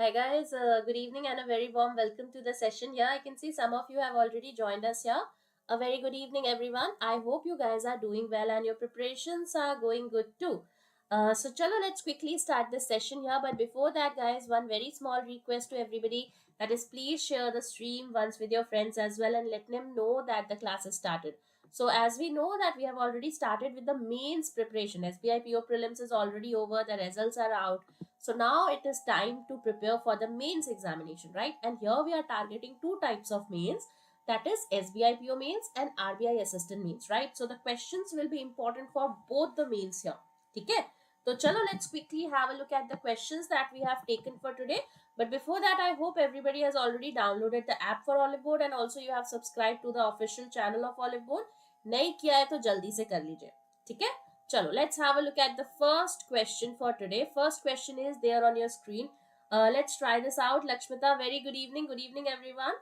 Hi guys, good evening and a very warm welcome to the session here. I can see some of you have already joined us here. A very good evening everyone. I hope you guys are doing well and your preparations are going good too. So chalo, let's quickly start this session here. But before that guys, one very small request to everybody, that is please share the stream once with your friends as well and let them know that the class has started. So as we know that we have already started with the mains preparation. SBI PO prelims is already over, the results are out. So now it is time to prepare for the mains examination, right? And here we are targeting two types of mains, that is SBI PO mains and RBI assistant mains, right? So the questions will be important for both the mains here. Okay? So chalo, let's quickly have a look at the questions that we have taken for today. But before that, I hope everybody has already downloaded the app for Oliveboard and also you have subscribed to the official channel of Oliveboard. नहीं किया है तो जल्दी से कर लीजिए, ठीक है? Chalo, let's have a look at the first question for today. First question is there on your screen. Let's try this out. Lakshmita, very good evening. Good evening, everyone.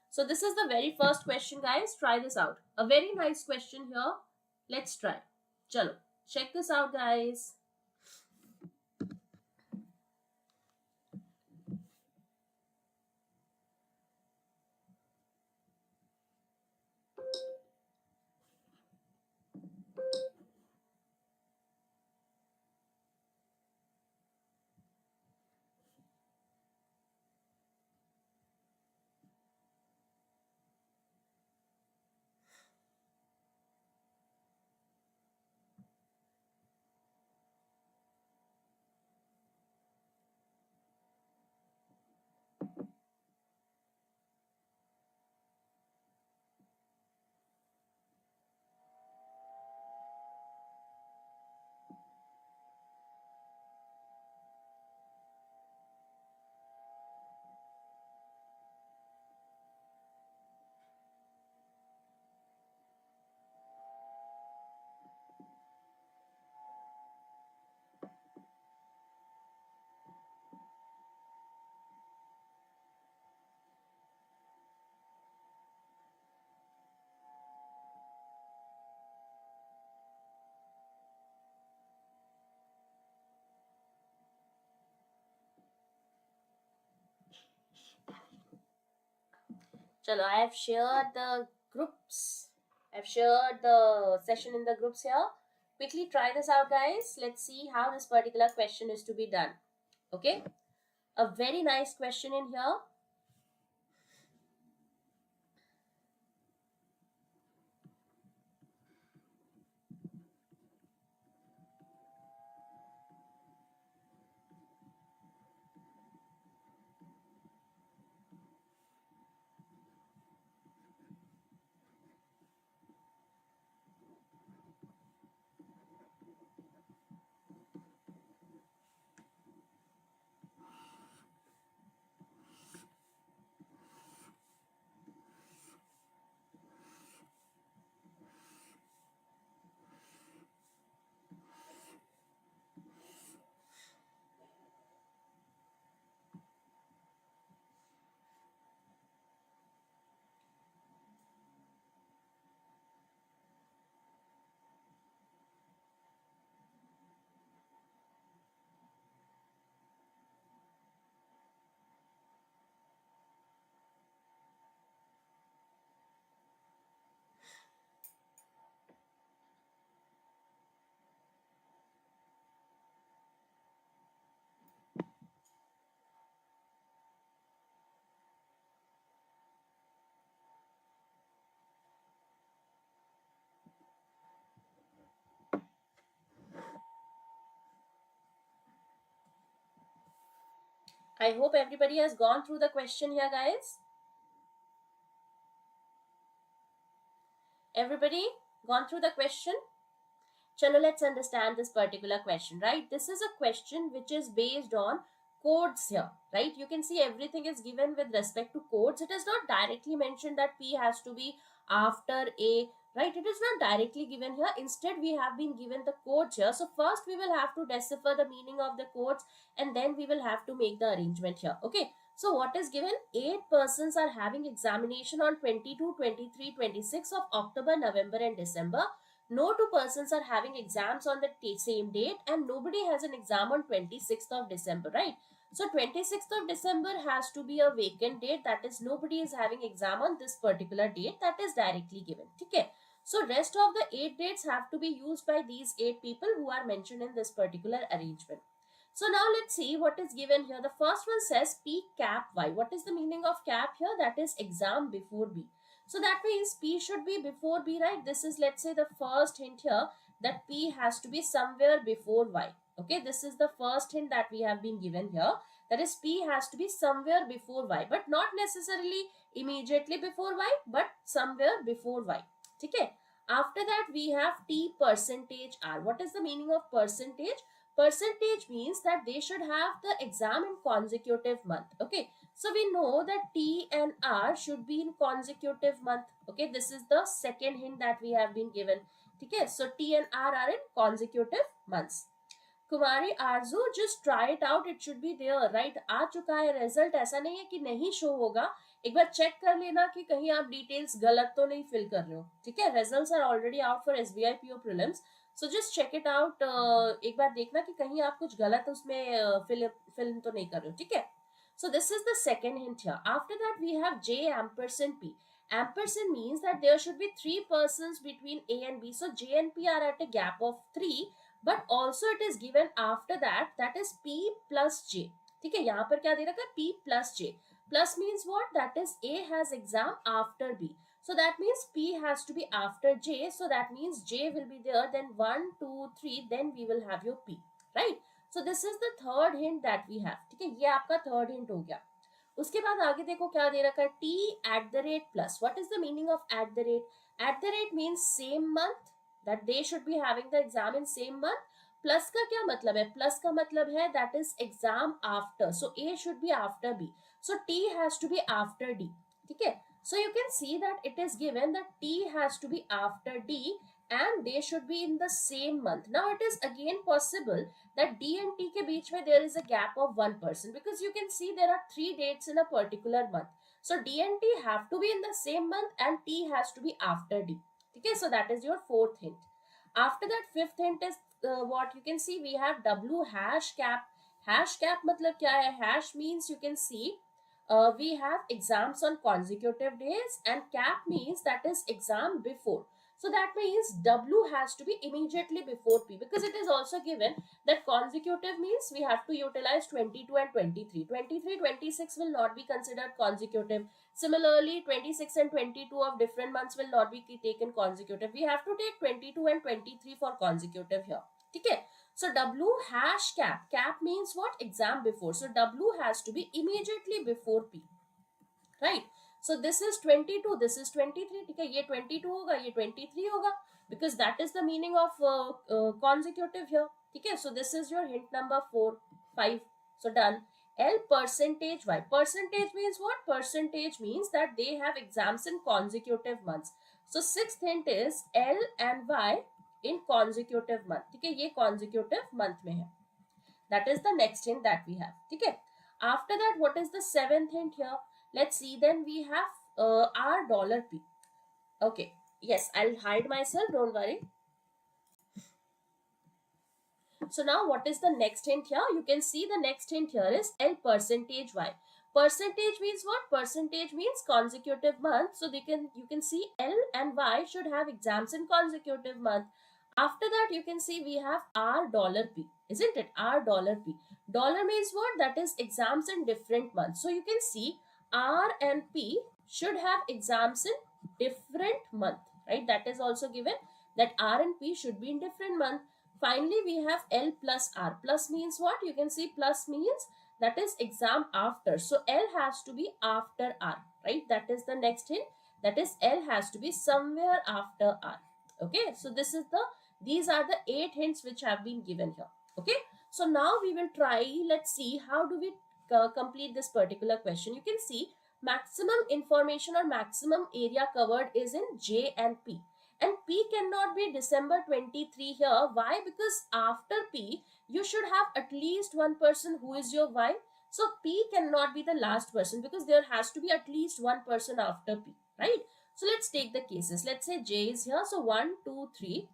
So this is the very first question, guys. Try this out. A very nice question here. Let's try. Chalo, check this out, guys. Chalo, I have shared the groups. I've shared the session in the groups here. Quickly try this out, guys. Let's see how this particular question is to be done. Okay. A very nice question in here. I hope everybody has gone through the question here, guys. Everybody gone through the question? Chalo, let's understand this particular question, right? This is a question which is based on codes here, right? You can see everything is given with respect to codes. It is not directly mentioned that P has to be after A, right? It is not directly given here. Instead, we have been given the codes here. So first we will have to decipher the meaning of the codes and then we will have to make the arrangement here. Okay. So what is given? 8 persons are having examination on 22, 23, 26 of October, November and December. No two persons are having exams on the same date and nobody has an exam on 26th of December, right? So 26th of December has to be a vacant date, that is nobody is having exam on this particular date, that is directly given. Okay. So rest of the 8 dates have to be used by these 8 people who are mentioned in this particular arrangement. So now let's see what is given here. The first one says P cap Y. What is the meaning of cap here? That is exam before B. So that means P should be before B, right? This is, let's say, the first hint here, that P has to be somewhere before Y. Okay, this is the first hint that we have been given here. That is, P has to be somewhere before Y, but not necessarily immediately before Y, but somewhere before Y. Okay. After that, we have T percentage R. What is the meaning of percentage? Percentage means that they should have the exam in consecutive month. Okay. So we know that T and R should be in consecutive month. Okay. This is the second hint that we have been given. Okay. So T and R are in consecutive months. Kumari Arzoo just try it out, it should be there, right? आ चुका है result, ऐसा नहीं है कि नहीं show होगा, एक बार चेक कर लेना कि कहीं आप डिटेल्स गलत तो नहीं फिल कर रहे हो. ठीक है, results are already out for SBI PO prelims, so just check it out. एक बार देखना कि कहीं आप कुछ गलत उसमें फिल तो नहीं कर रहे हो. ठीक है, so this is the second hint here. After that we have J ampersand P. Ampersand means that there should be 3 persons between A and B. So J and P are at a gap of 3, but also it is given after that, that is P plus J. ठीक है, यहाँ पर क्या दे रखा है? P plus J. Plus means what? That is A has exam after B. So that means P has to be after J. So that means J will be there. Then 1, 2, 3. Then we will have your P. Right? So this is the third hint that we have. ठीक है, ये आपका third hint हो गया. उसके बाद आगे देखो क्या दे रखा है? T at the rate plus. What is the meaning of at the rate? At the rate means same month, that they should be having the exam in same month. Plus का क्या मतलब है? Plus का मतलब है that is exam after. So A should be after B. So T has to be after D. ठीक है? So you can see that it is given that T has to be after D and they should be in the same month. Now it is again possible that D and T के बीच में there is a gap of 1 person, because you can see there are 3 dates in a particular month. So D and T have to be in the same month and T has to be after D. Okay, so that is your fourth hint. After that, fifth hint is what you can see, we have W hash cap. Hash cap मतलब क्या है? Hash means you can see we have exams on consecutive days, and cap means that is exam before. So that means W has to be immediately before P, because it is also given that consecutive means we have to utilize 22 and 23. 23, 26 will not be considered consecutive. Similarly, 26 and 22 of different months will not be taken consecutive. We have to take 22 and 23 for consecutive here. Okay. So W hash cap. Cap means what? Exam before. So W has to be immediately before P. Right. So this is 22, this is 23. ठीक है, ये 22 होगा, ये 23 होगा, because that is the meaning of consecutive here. ठीक है, so this is your hint number 4, 5. So done. L percentage Y. Percentage means what? Percentage means that they have exams in consecutive months. So sixth hint is L and Y in consecutive month. ठीक है, ये consecutive month में है. That is the next hint that we have. ठीक है. After that, what is the seventh hint here? Let's see. Then we have R dollar P. Okay. Yes, I'll hide myself. Don't worry. So now what is the next hint here? You can see the next hint here is L percentage Y. Percentage means what? Percentage means consecutive month. So you can see L and Y should have exams in consecutive month. After that, you can see we have R dollar P, isn't it? R dollar P. Dollar means what? That is exams in different months. So you can see R and P should have exams in different month, right? That is also given, that R and P should be in different month. Finally, we have L plus R. Plus means what? You can see plus means that is exam after. So L has to be after R, right? That is the next hint. That is L has to be somewhere after R. Okay, so these are the 8 hints which have been given here. Okay, so now we will try, let's see how do we complete this particular question. You can see maximum information or maximum area covered is in J and P. And P cannot be December 23 here. Why? Because after P, you should have at least one person who is your Y. So P cannot be the last person, because there has to be at least one person after P, right? So let's take the cases. Let's say J is here. So 1, 2, 3.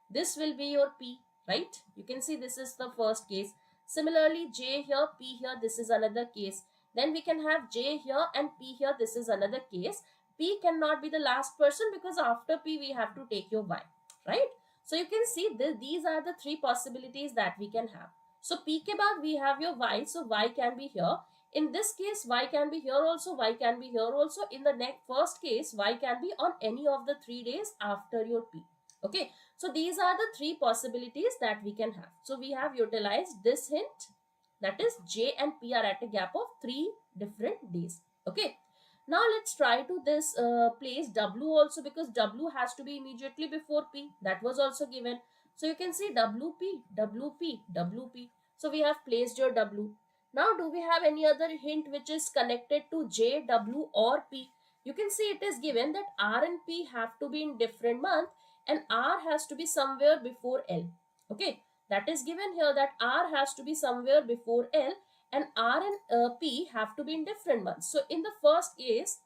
This will be your P, right? You can see this is the first case. Similarly, J here, P here, this is another case. Then we can have J here and P here, this is another case. P cannot be the last person because after P we have to take your Y, right? So you can see these are the three possibilities that we can have. So P ke baad we have your Y, so Y can be here. In this case, Y can be here also, Y can be here also. In the next first case, Y can be on any of the 3 days after your P. Okay, so these are the three possibilities that we can have. So we have utilized this hint, that is J and P are at a gap of 3 different days. Okay, now let's try to this place W also, because W has to be immediately before P. That was also given. So you can see WP, WP, WP. So we have placed your W. Now do we have any other hint which is connected to J, W or P? You can see it is given that R and P have to be in different month and R has to be somewhere before L. Okay, that is given here, that R has to be somewhere before L and R and P have to be in different months. So in the first case,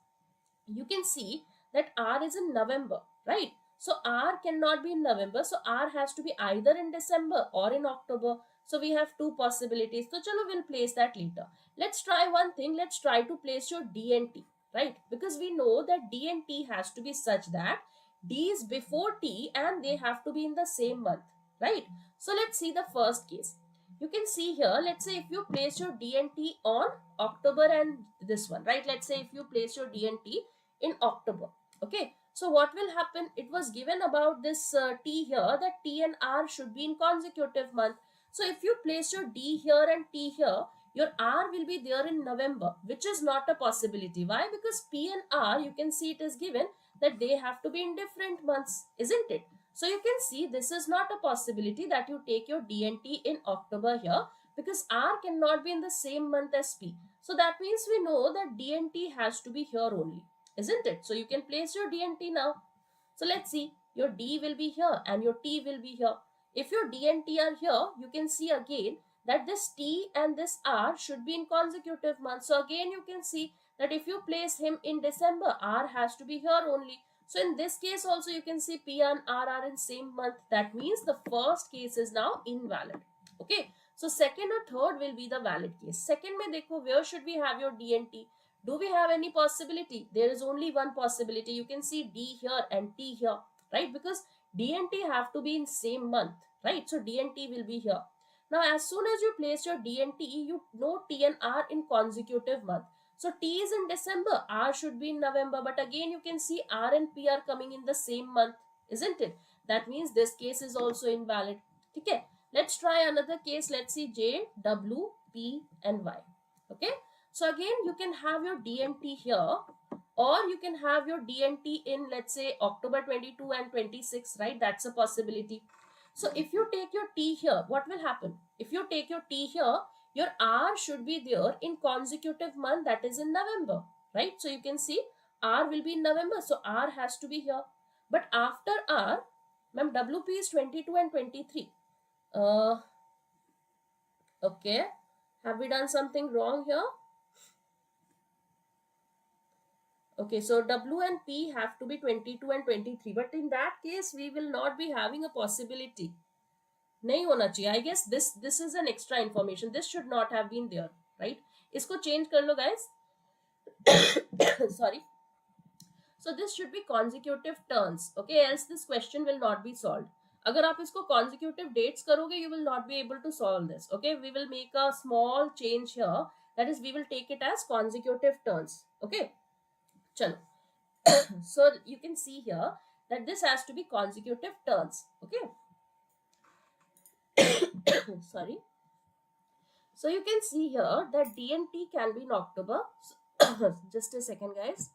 you can see that R is in November, right? So R cannot be in November. So R has to be either in December or in October. So we have two possibilities. So chalo, we'll place that later. Let's try one thing. Let's try to place your D and T, right? Because we know that D and T has to be such that D is before T and they have to be in the same month, right? So let's see the first case. You can see here, let's say if you place your D and T on October and this one, right? Let's say if you place your D and T in October. Okay, so what will happen? It was given about this T here, that T and R should be in consecutive month. So if you place your D here and T here, your R will be there in November, which is not a possibility. Why? Because P and R, you can see it is given that they have to be in different months, isn't it? So you can see this is not a possibility that you take your D and T in October here, because R cannot be in the same month as P. So that means we know that D and T has to be here only, isn't it? So you can place your D and T now. So let's see, your D will be here and your T will be here. If your D and T are here, you can see again that this T and this R should be in consecutive months. So again you can see that if you place him in December, R has to be here only. So in this case also you can see P and R are in same month. That means the first case is now invalid. Okay. So second or third will be the valid case. Second mein dekho, where should we have your D and T? Do we have any possibility? There is only one possibility. You can see D here and T here, right? Because D and T have to be in same month, right? So D and T will be here. Now as soon as you place your D and T, you know T and R in consecutive month. So T is in December, R should be in November. But again you can see R and P are coming in the same month, isn't it? That means this case is also invalid. Okay. Let's try another case. Let's see J, W, P and Y. Okay. So again, you can have your D and T here, or you can have your D and T in, let's say, October 22 and 26, right? That's a possibility. So if you take your T here, what will happen? If you take your T here, your R should be there in consecutive month, that is in November, right? So you can see R will be in November, so R has to be here. But after R, ma'am, WP is 22 and 23. Okay. Have we done something wrong here? Okay, so W and P have to be 22 and 23. But in that case, we will not be having a possibility. Nahi hona chahiye. I guess this is an extra information. This should not have been there, right? Isko change kar lo, guys. Sorry. So this should be consecutive turns. Okay, else this question will not be solved. अगर आप इसको consecutive dates करोगे, you will not be able to solve this. Okay, we will make a small change here. That is, we will take it as consecutive turns. Okay, chalo. So you can see here that this has to be consecutive turns. Okay. Sorry. So you can see here that D and T can be in October. So just a second, guys.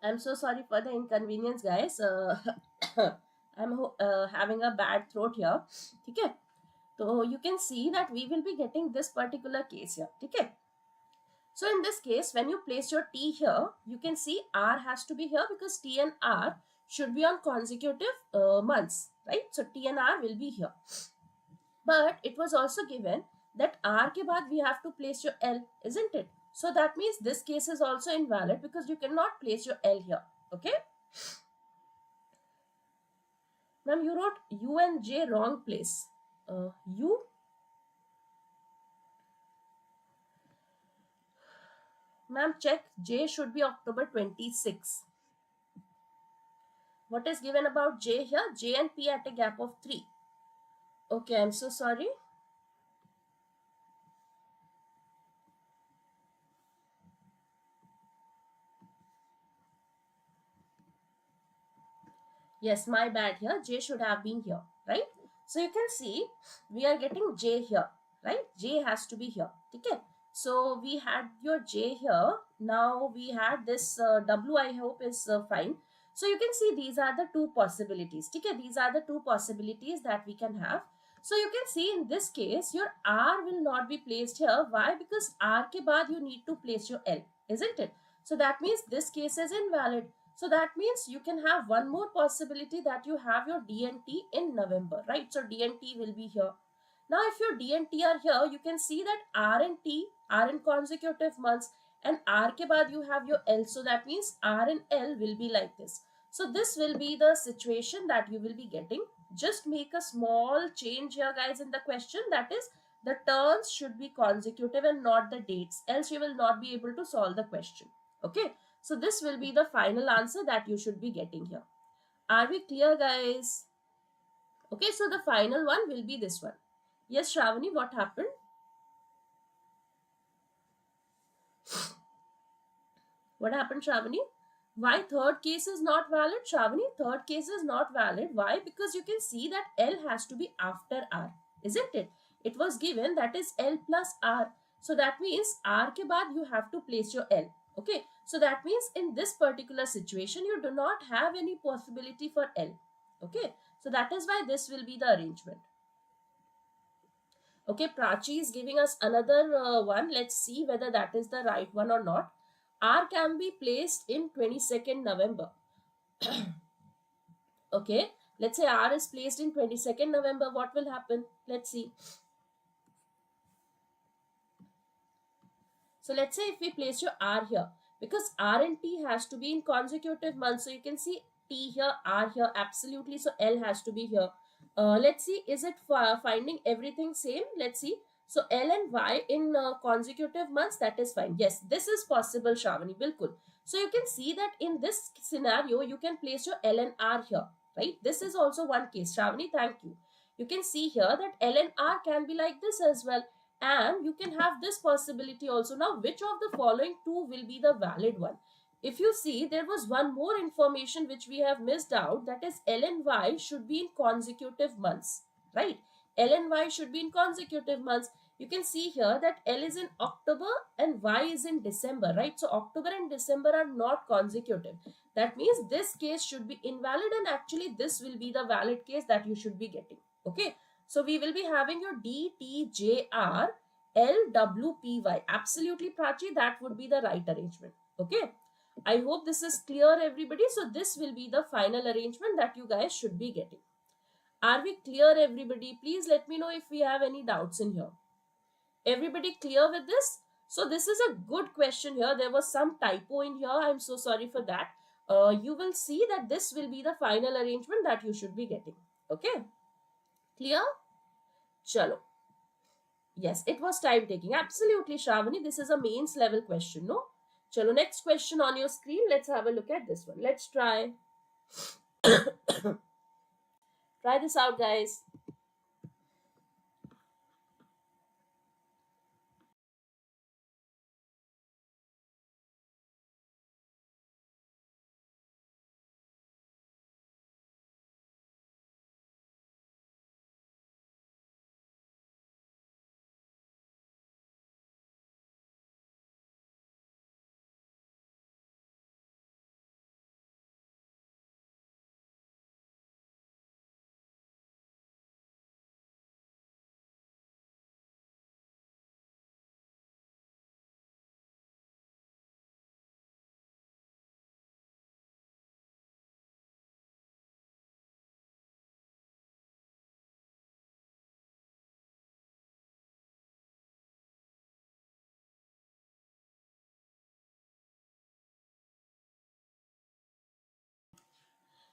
I'm so sorry for the inconvenience, guys. I'm having a bad throat here. Okay. So you can see that we will be getting this particular case here. Okay. So in this case, when you place your T here, you can see R has to be here because T and R should be on consecutive months, right? So T and R will be here. But it was also given that R ke baad we have to place your L, isn't it? So that means this case is also invalid because you cannot place your L here. Okay. Ma'am, you wrote U and J wrong place. U, ma'am, check. J should be October 26. What is given about J here? J and P at a gap of 3. Okay, I'm so sorry. Yes, my bad here. J should have been here, right? So you can see we are getting J here, right? J has to be here. Okay. So we had your J here. Now we had this W, I hope is fine. So you can see these are the two possibilities. Okay. These are the two possibilities that we can have. So you can see in this case, your R will not be placed here. Why? Because R ke baad you need to place your L, isn't it? So that means this case is invalid. So that means you can have one more possibility that you have your D and T in November, right? So D and T will be here. Now, if your D and T are here, you can see that R and T are in consecutive months and R ke baad you have your L. So that means R and L will be like this. So this will be the situation that you will be getting. Just make a small change here, guys, in the question. That is, the turns should be consecutive and not the dates. Else you will not be able to solve the question. Okay. So this will be the final answer that you should be getting here. Are we clear, guys? Okay, so the final one will be this one. Yes, Shravani, what happened? What happened, Shravani? Why third case is not valid? Shravani, third case is not valid. Why? Because you can see that L has to be after R, isn't it? It was given that is L plus R. So that means R ke baad you have to place your L. Okay. So that means in this particular situation, you do not have any possibility for L. Okay. So that is why this will be the arrangement. Okay, Prachi is giving us another one. Let's see whether that is the right one or not. R can be placed in 22nd November. Okay, let's say R is placed in 22nd November. What will happen? Let's see. So let's say if we place your R here, because R and T has to be in consecutive months. So you can see T here, R here, absolutely. So L has to be here. Let's see, is it finding everything same? Let's see. So L and Y in consecutive months, that is fine. Yes, this is possible, Shravani, bilkul. So you can see that in this scenario, you can place your L and R here, right? This is also one case. Shravani, thank you. You can see here that L and R can be like this as well. And you can have this possibility also. Now, which of the following two will be the valid one? If you see, there was one more information which we have missed out, that is L and Y should be in consecutive months, right? L and Y should be in consecutive months. You can see here that L is in October and Y is in December, right? So October and December are not consecutive. That means this case should be invalid, and actually this will be the valid case that you should be getting. Okay. So we will be having your D, T, J, R, L, W, P, Y. Absolutely, Prachi, that would be the right arrangement. Okay. I hope this is clear, everybody. So this will be the final arrangement that you guys should be getting. Are we clear, everybody? Please let me know if we have any doubts in here. Everybody clear with this? So this is a good question here. There was some typo in here. I'm so sorry for that. You will see that this will be the final arrangement that you should be getting. Okay. Clear? Chalo. Yes, it was time taking. Absolutely, Shravani. This is a mains level question, no? Chalo, next question on your screen. Let's have a look at this one. Let's try. Try this out, guys.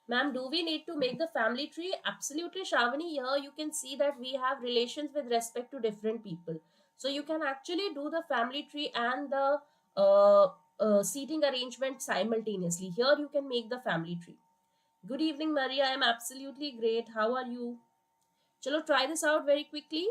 Ma'am, do we need to make the family tree? Absolutely, Shravani. Here you can see that we have relations with respect to different people. So you can actually do the family tree and the seating arrangement simultaneously. Here you can make the family tree. Good evening, Maria. I am absolutely great. How are you? Chalo, try this out very quickly.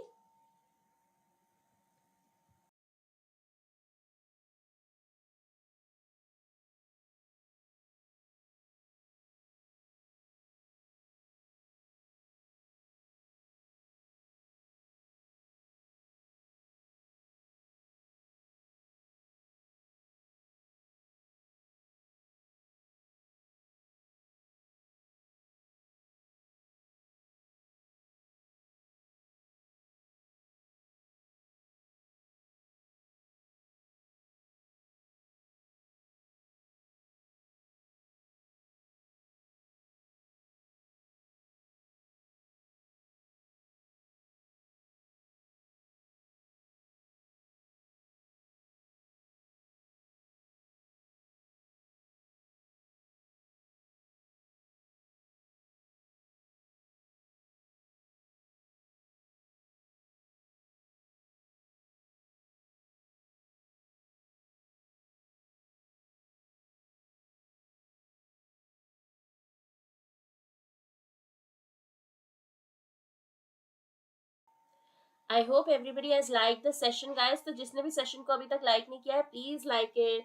I hope everybody has liked the session, guys. तो जिसने भी session को अभी तक like नहीं किया है, please like it.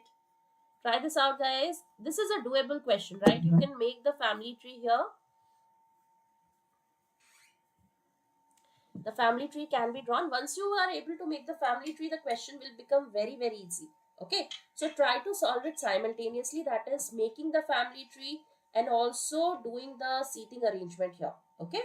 Try this out, guys. This is a doable question, right? You can make the family tree here. The family tree can be drawn. Once you are able to make the family tree, the question will become very, very easy. Okay, so try to solve it simultaneously. That is making the family tree and also doing the seating arrangement here. Okay.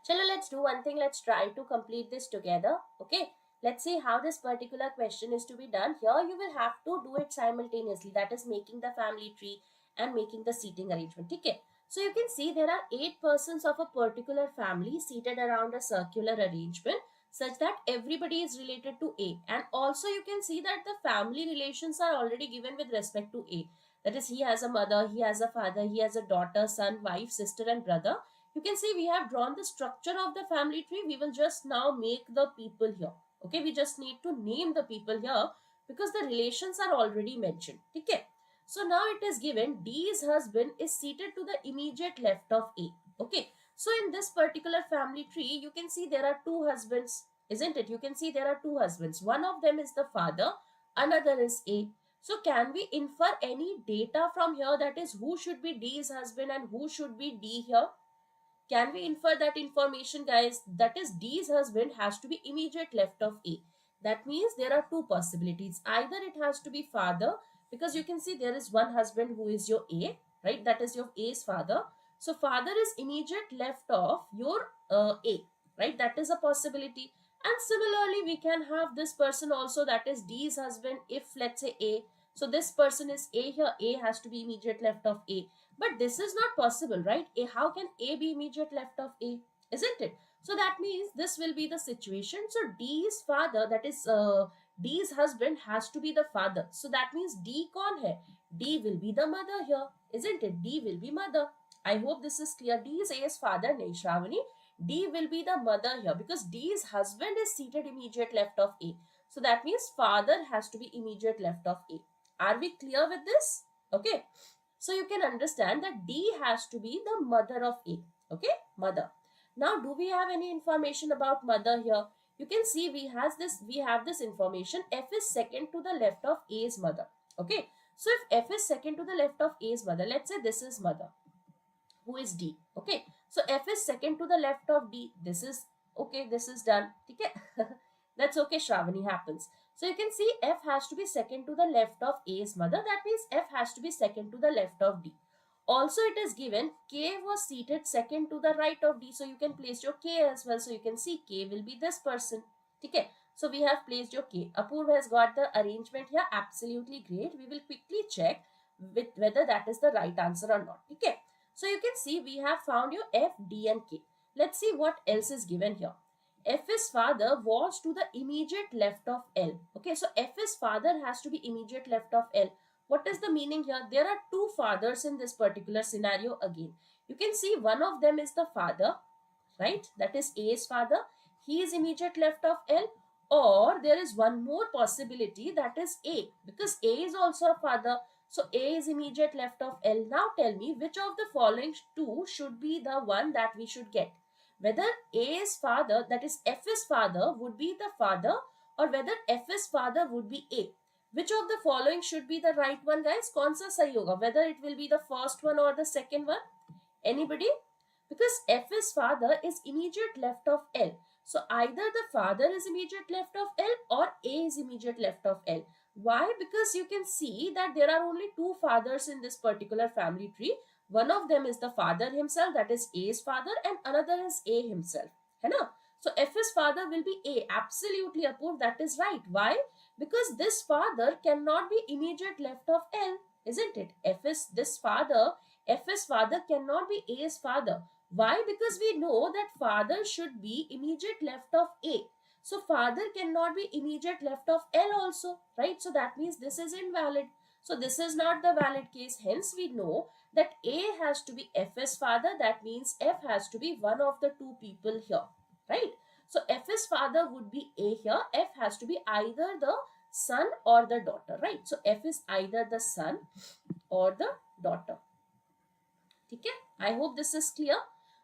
Chalo, let's do one thing. Let's try to complete this together. Okay. Let's see how this particular question is to be done. Here you will have to do it simultaneously. That is making the family tree and making the seating arrangement. Okay. So you can see there are 8 persons of a particular family seated around a circular arrangement such that everybody is related to A. And also you can see that the family relations are already given with respect to A. That is, he has a mother, he has a father, he has a daughter, son, wife, sister and brother. You can see we have drawn the structure of the family tree. We will just now make the people here. Okay, we just need to name the people here because the relations are already mentioned. Okay, so now it is given D's husband is seated to the immediate left of A. Okay, so in this particular family tree you can see there are two husbands, isn't it? You can see there are two husbands. One of them is the father, another is A. So can we infer any data from here, that is who should be D's husband and who should be D here? Can we infer that information, guys? That is, D's husband has to be immediate left of A. That means there are two possibilities. Either it has to be father, because you can see there is one husband who is your A, right? That is your A's father. So father is immediate left of your A, right? That is a possibility. And similarly, we can have this person also, that is D's husband, if let's say A. So this person is A here. A has to be immediate left of A. But this is not possible, right? How can A be immediate left of A? Isn't it? So that means this will be the situation. So D's father, that is D's husband, has to be the father. So that means D kaun hai? D will be the mother here, isn't it? D will be mother. I hope this is clear. D is A's father, nahi Shravani. D will be the mother here because D's husband is seated immediate left of A. So that means father has to be immediate left of A. Are we clear with this? Okay. So you can understand that D has to be the mother of A. Okay, mother. Now, do we have any information about mother here? You can see we have this information. F is second to the left of A's mother. Okay. So if F is second to the left of A's mother, let's say this is mother, who is D. Okay. So F is second to the left of D. This is okay. This is done. Okay. That's okay. Shravani, happens. So you can see F has to be second to the left of A's mother. That means F has to be second to the left of D. Also, it is given K was seated second to the right of D. So you can place your K as well. So you can see K will be this person. Okay. So we have placed your K. Apurva has got the arrangement here. Absolutely great. We will quickly check with whether that is the right answer or not. Okay. So you can see we have found your F, D and K. Let's see what else is given here. F's father was to the immediate left of L. Okay, so F's father has to be immediate left of L. What is the meaning here? There are two fathers in this particular scenario again. You can see one of them is the father, right? That is A's father. He is immediate left of L. Or there is one more possibility, that is A, because A is also a father. So A is immediate left of L. Now tell me which of the following two should be the one that we should get. Whether A's father, that is F's father, would be the father, or whether F's father would be A. Which of the following should be the right one, guys? Kaun sa sahi hoga? Whether it will be the first one or the second one? Anybody? Because F's father is immediate left of L. So either the father is immediate left of L or A is immediate left of L. Why? Because you can see that there are only two fathers in this particular family tree. One of them is the father himself, that is A's father, and another is A himself. Hai na? So F's father will be A. Absolutely, Apurv, that is right. Why? Because this father cannot be immediate left of L, isn't it? F's father cannot be A's father. Why? Because we know that father should be immediate left of A. So father cannot be immediate left of L also, right? So that means this is invalid. So this is not the valid case. Hence we know that A has to be F's father. That means F has to be one of the two people here, right? So F's father would be A here. F has to be either the son or the daughter, right? So F is either the son or the daughter. Okay? I hope this is clear.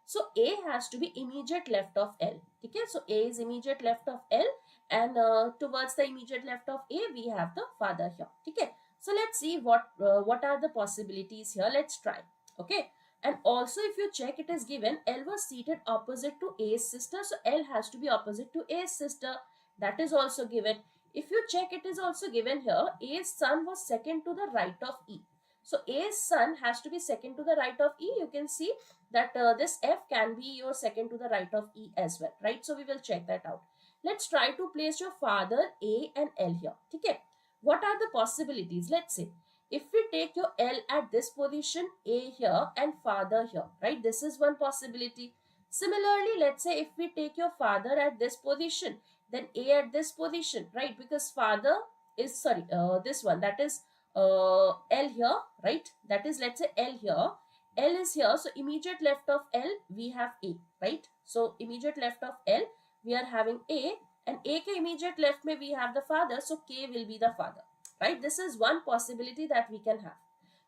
So A has to be immediate left of L. Okay? So A is immediate left of L, and towards the immediate left of A we have the father here. Okay? So let's see what are the possibilities here. Let's try. Okay? And also if you check, it is given L was seated opposite to A's sister. So L has to be opposite to A's sister. That is also given. If you check, it is also given here A's son was second to the right of E. So A's son has to be second to the right of E. You can see that this F can be your second to the right of E as well, right? So we will check that out. Let's try to place your father A and L here. Okay. What are the possibilities? Let's say if we take your L at this position, A here and father here, right? This is one possibility. Similarly, let's say if we take your father at this position, then A at this position, right? Because father is, this one, that is L here, right? That is, let's say L here. L is here. So immediate left of L, we have A, right? So immediate left of L, we are having A, and A ke immediate left mein we have the father. So K will be the father, right? This is one possibility that we can have.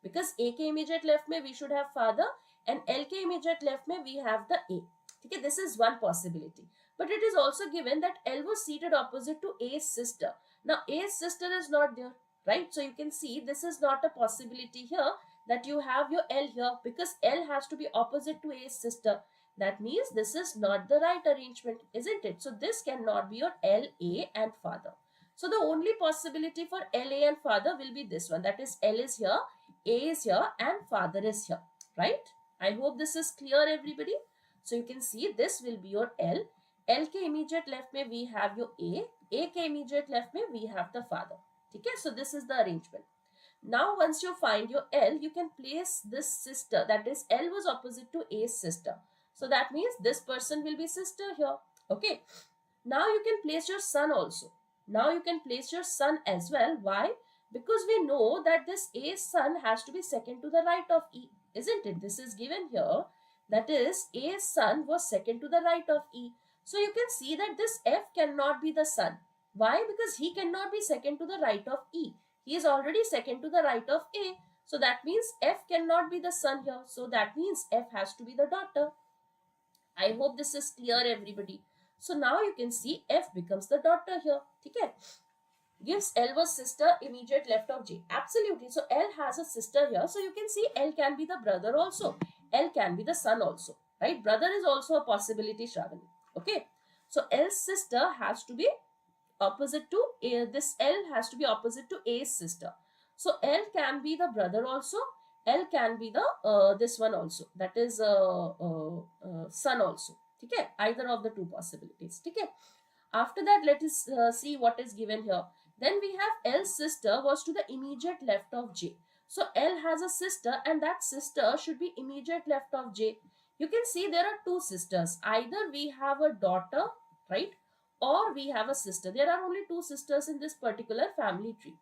Because A ke immediate left mein we should have father, and L ke immediate left mein we have the A. Okay, this is one possibility. But it is also given that L was seated opposite to A's sister. Now A's sister is not there, right? So you can see this is not a possibility here that you have your L here, because L has to be opposite to A's sister. That means this is not the right arrangement, isn't it? So this cannot be your L, A and father. So the only possibility for L, A and father will be this one. That is L is here, A is here and father is here, right? I hope this is clear, everybody. So you can see this will be your L. L ke immediate left mein we have your A ke immediate left mein we have the father. Okay, so this is the arrangement. Now once you find your L, you can place this sister, that is L was opposite to A's sister. So that means this person will be sister here. Okay. Now you can place your son also. Now you can place your son as well. Why? Because we know that this A's son has to be second to the right of E. Isn't it? This is given here. That is A's son was second to the right of E. So you can see that this F cannot be the son. Why? Because he cannot be second to the right of E. He is already second to the right of A. So that means F cannot be the son here. So that means F has to be the daughter. I hope this is clear, everybody. So now you can see F becomes the daughter here. Okay. Gives L was sister immediate left of J. Absolutely. So L has a sister here. So you can see L can be the brother also. L can be the son also. Right? Brother is also a possibility, Shravani. Okay. So L's sister has to be opposite to A. This L has to be opposite to A's sister. So L can be the brother also. L can be the this one also. That is son also. Okay. Either of the two possibilities. Okay. After that, let us see what is given here. Then we have L's sister was to the immediate left of J. So L has a sister and that sister should be immediate left of J. You can see there are two sisters. Either we have a daughter, right? Or we have a sister. There are only two sisters in this particular family tree.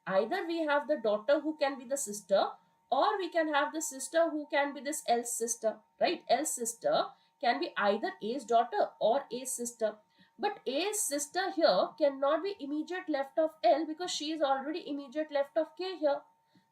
Either we have the daughter who can be the sister, or we can have the sister who can be this L's sister, right? L's sister can be either A's daughter or A's sister. But A's sister here cannot be immediate left of L because she is already immediate left of K here.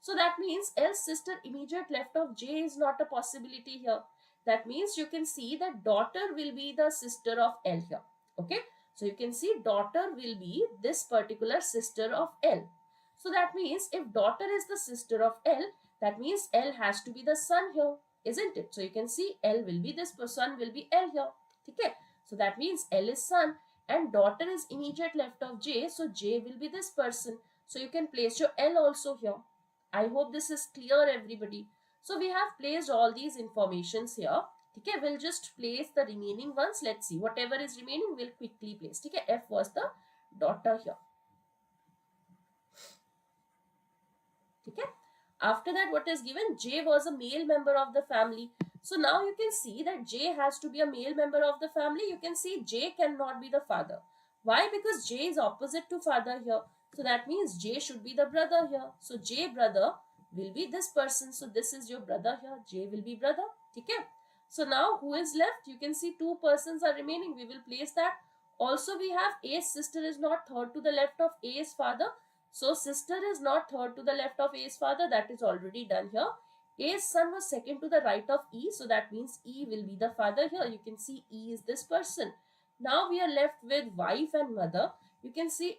So that means L's sister immediate left of J is not a possibility here. That means you can see that daughter will be the sister of L here. Okay. So you can see daughter will be this particular sister of L. So that means if daughter is the sister of L, that means L has to be the son here, isn't it? So you can see L will be this, son will be L here. Okay. So that means L is son and daughter is immediate left of J. So J will be this person. So you can place your L also here. I hope this is clear, everybody. So we have placed all these informations here. Okay, we'll just place the remaining ones. Let's see. Whatever is remaining, we'll quickly place. Okay, F was the daughter here. Okay. After that, what is given? J was a male member of the family. So now you can see that J has to be a male member of the family. You can see J cannot be the father. Why? Because J is opposite to father here. So that means J should be the brother here. So J brother will be this person. So this is your brother here. J will be brother. Okay. So now who is left? You can see two persons are remaining. We will place that. Also we have A's sister is not third to the left of A's father. So sister is not third to the left of A's father. That is already done here. A's son was second to the right of E. So that means E will be the father here. You can see E is this person. Now we are left with wife and mother. You can see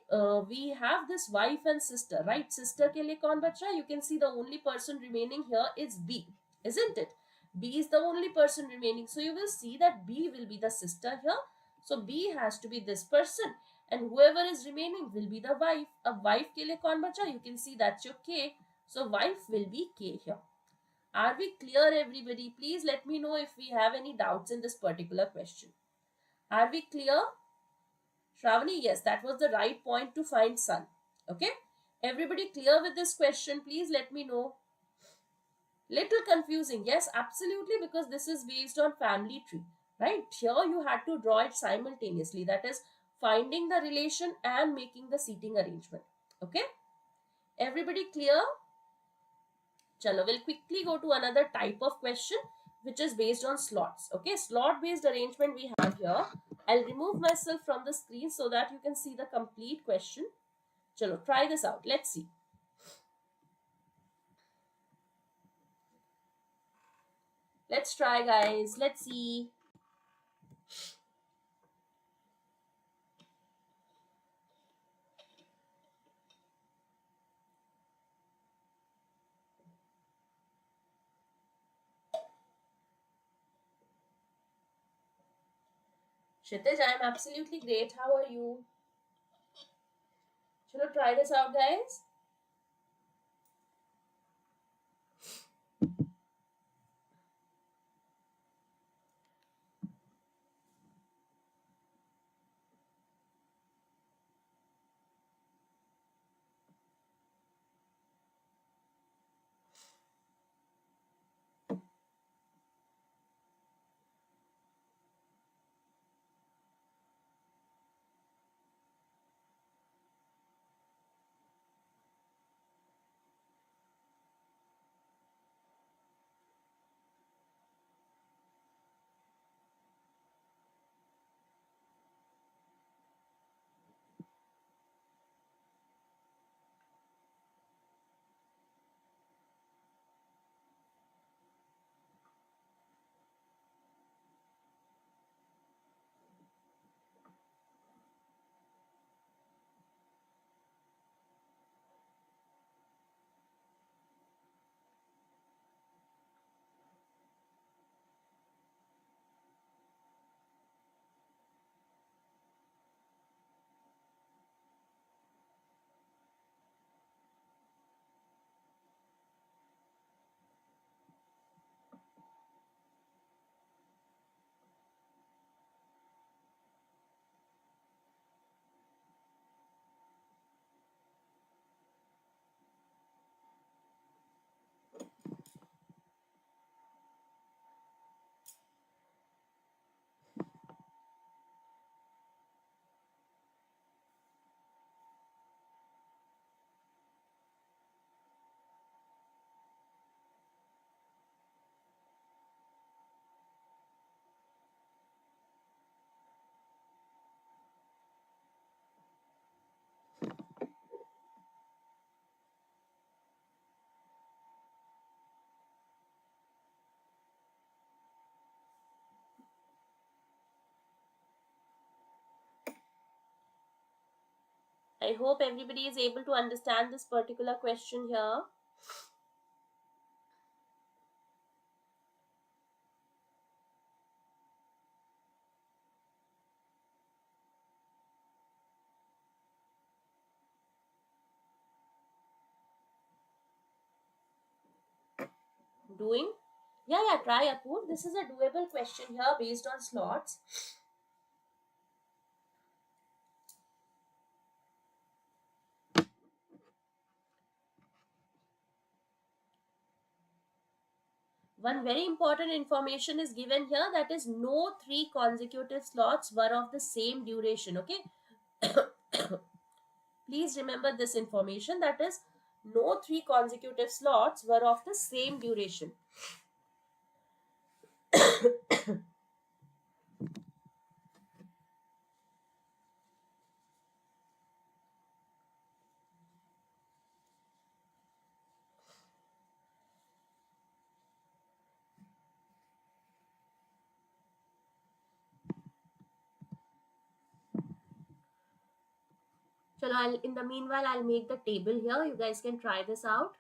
we have this wife and sister, right? Sister ke liye kaun bach raha hai? You can see the only person remaining here is B, isn't it? B is the only person remaining. So you will see that B will be the sister here. So B has to be this person. And whoever is remaining will be the wife. A wife ke liye kaun bacha? You can see that's your K. So wife will be K here. Are we clear, everybody? Please let me know if we have any doubts in this particular question. Are we clear? Shravani, yes, that was the right point to find son. Okay. Everybody clear with this question? Please let me know. Little confusing. Yes, absolutely, because this is based on family tree. Right. Here you had to draw it simultaneously. That is finding the relation and making the seating arrangement. Okay. Everybody clear? Chalo, we'll quickly go to another type of question which is based on slots. Okay, slot based arrangement we have here. I'll remove myself from the screen so that you can see the complete question. Chalo, try this out. Let's see. Let's try, guys. Let's see. Kshitij, I am absolutely great. How are you? Chalo, try this out, guys. I hope everybody is able to understand this particular question here. Doing? Yeah, try Apur. This is a doable question here based on slots. One very important information is given here, that is no three consecutive slots were of the same duration. Okay. Please remember this information, that is no three consecutive slots were of the same duration. Chalo, in the meanwhile, I'll make the table here. You guys can try this out.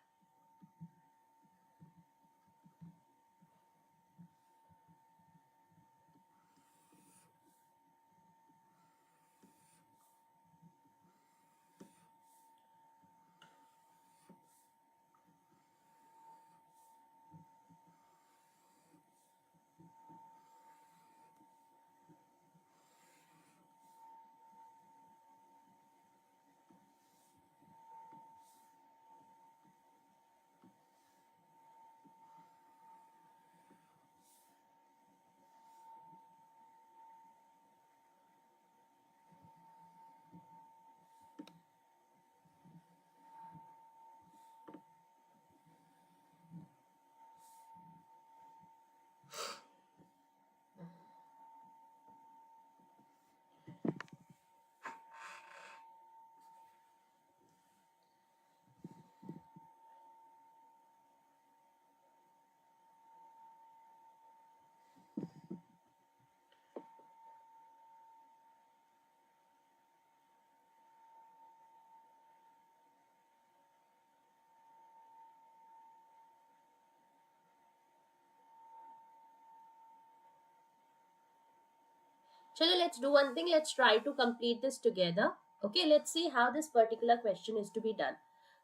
Chalo, let's do one thing. Let's try to complete this together. Okay, let's see how this particular question is to be done.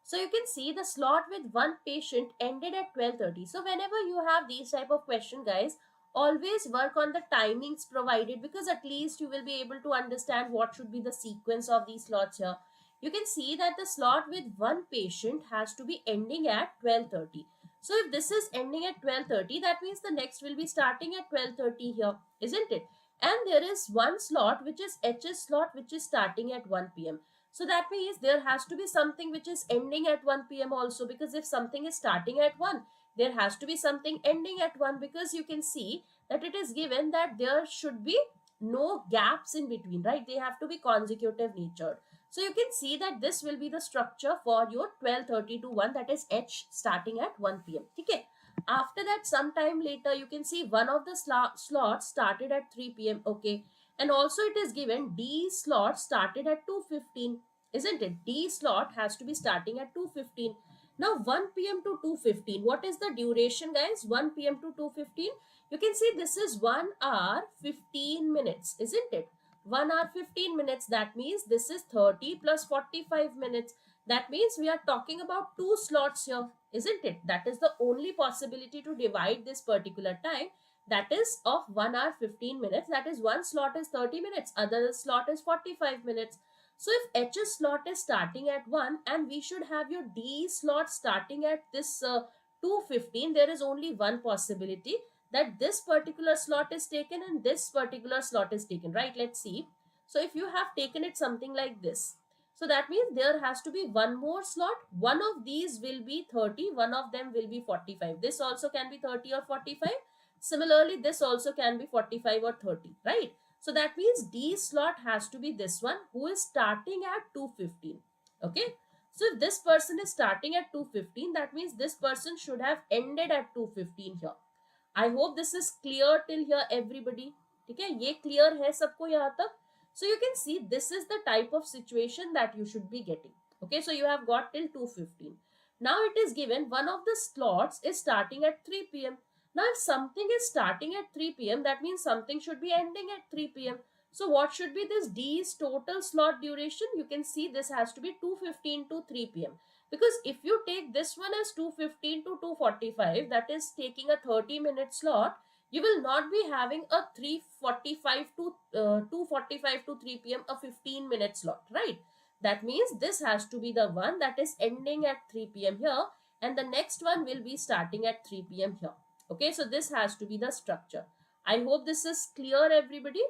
So you can see the slot with one patient ended at 12:30. So whenever you have these type of question, guys, always work on the timings provided, because at least you will be able to understand what should be the sequence of these slots here. You can see that the slot with one patient has to be ending at 12:30. So if this is ending at 12:30, that means the next will be starting at 12:30 here, isn't it? And there is one slot which is HS slot, which is starting at 1 p.m. So that means there has to be something which is ending at 1 p.m. also, because if something is starting at 1, there has to be something ending at 1, because you can see that it is given that there should be no gaps in between, right? They have to be consecutive natured. So you can see that this will be the structure for your 12:30 to 1, that is H starting at 1 p.m. Okay. After that, sometime later, you can see one of the slots started at 3 p.m. Okay. And also it is given D slot started at 2:15. Isn't it? D slot has to be starting at 2:15. Now 1 p.m. to 2:15. What is the duration, guys? 1 p.m. to 2:15. You can see this is 1 hour 15 minutes. Isn't it? 1 hour 15 minutes. That means this is 30 plus 45 minutes. That means we are talking about two slots here, isn't it? That is the only possibility to divide this particular time, that is of 1 hour 15 minutes. That is, one slot is 30 minutes, other slot is 45 minutes. So if HS slot is starting at 1 and we should have your D slot starting at this 2:15, there is only one possibility, that this particular slot is taken and this particular slot is taken, right? Let's see. So if you have taken it something like this, so that means there has to be one more slot. One of these will be 30, one of them will be 45. This also can be 30 or 45. Similarly, this also can be 45 or 30, right? So that means D slot has to be this one, who is starting at 2:15. Okay. So if this person is starting at 2:15, that means this person should have ended at 2:15 here. I hope this is clear till here, everybody. ठीक है, ये clear है सबको यहाँ तक? So you can see this is the type of situation that you should be getting. Okay, so you have got till 2:15. Now it is given one of the slots is starting at 3 p.m. Now if something is starting at 3 p.m., that means something should be ending at 3 p.m. So what should be this D's total slot duration? You can see this has to be 2:15 to 3 p.m. Because if you take this one as 2:15 to 2:45, that is taking a 30-minute slot, you will not be having a 3:45 to 2:45 to 3 p.m. a 15-minute slot, right? That means this has to be the one that is ending at 3 p.m. here, and the next one will be starting at 3 p.m. here. Okay, so this has to be the structure. I hope this is clear, everybody.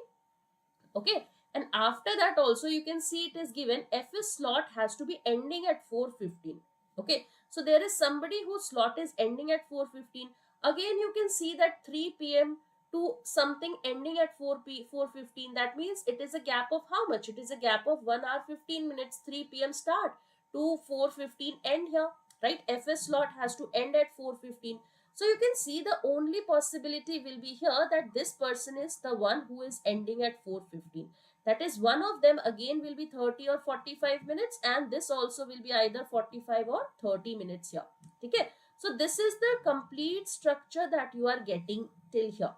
Okay, and after that also you can see it is given FS slot has to be ending at 4:15. Okay, so there is somebody whose slot is ending at 4:15. Again you can see that 3 p.m. to something ending at 4:15. That means it is a gap of how much? It is a gap of 1 hour 15 minutes. 3 p.m. start to 4:15 end here, right? FS slot has to end at 4:15. So you can see the only possibility will be here that this person is the one who is ending at 4:15. That is, one of them again will be 30 or 45 minutes, and this also will be either 45 or 30 minutes here. Okay. So this is the complete structure that you are getting till here.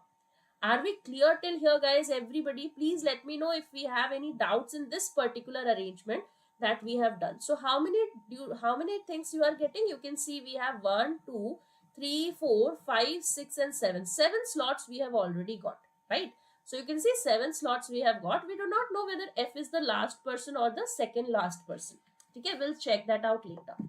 Are we clear till here, guys? Everybody, please let me know if we have any doubts in this particular arrangement that we have done. So how many things you are getting? You can see we have 1, 2, 3, 4, 5, 6 and 7. 7 slots we have already got, right? So you can see 7 slots we have got. We do not know whether F is the last person or the second last person. Okay, we'll check that out later.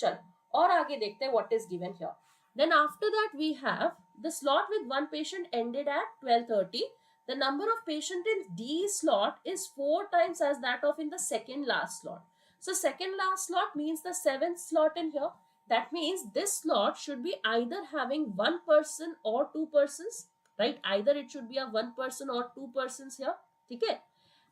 Chalo, और आगे देखते हैं what is given here. Then after that we have the slot with one patient ended at 12:30. The number of patient in D slot is 4 times as that of in the second last slot. So second last slot means the 7th slot in here. That means this slot should be either having 1 person or 2 persons, right? Either it should be a 1 person or 2 persons here. Okay?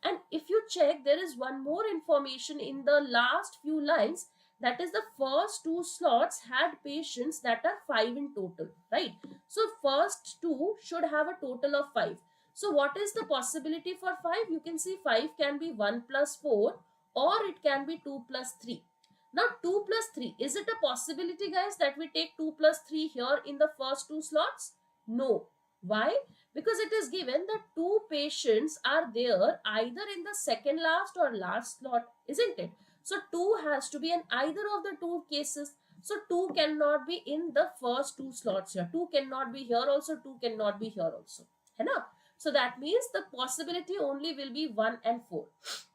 And if you check, there is one more information in the last few lines. That is, the first 2 slots had patients that are 5 in total, right? So first 2 should have a total of 5. So what is the possibility for 5? You can see 5 can be 1 plus 4 or it can be 2 plus 3. Now 2 plus 3, is it a possibility, guys, that we take 2 plus 3 here in the first 2 slots? No. Why? Because it is given that 2 patients are there either in the second last or last slot, isn't it? So 2 has to be in either of the 2 cases. So 2 cannot be in the first 2 slots here. 2 cannot be here also, 2 cannot be here also. Hai na? So that means the possibility only will be 1 and 4.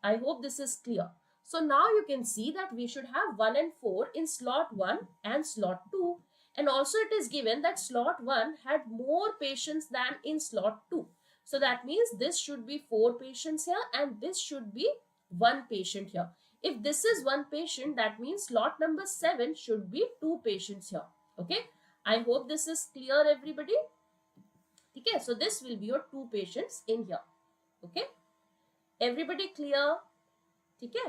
I hope this is clear. So now you can see that we should have 1 and 4 in slot 1 and slot 2. And also it is given that slot 1 had more patients than in slot 2. So that means this should be 4 patients here and this should be 1 patient here. If this is 1 patient, that means slot number 7 should be 2 patients here. Okay. I hope this is clear, everybody. Okay. So this will be your 2 patients in here. Okay. Everybody clear? Okay.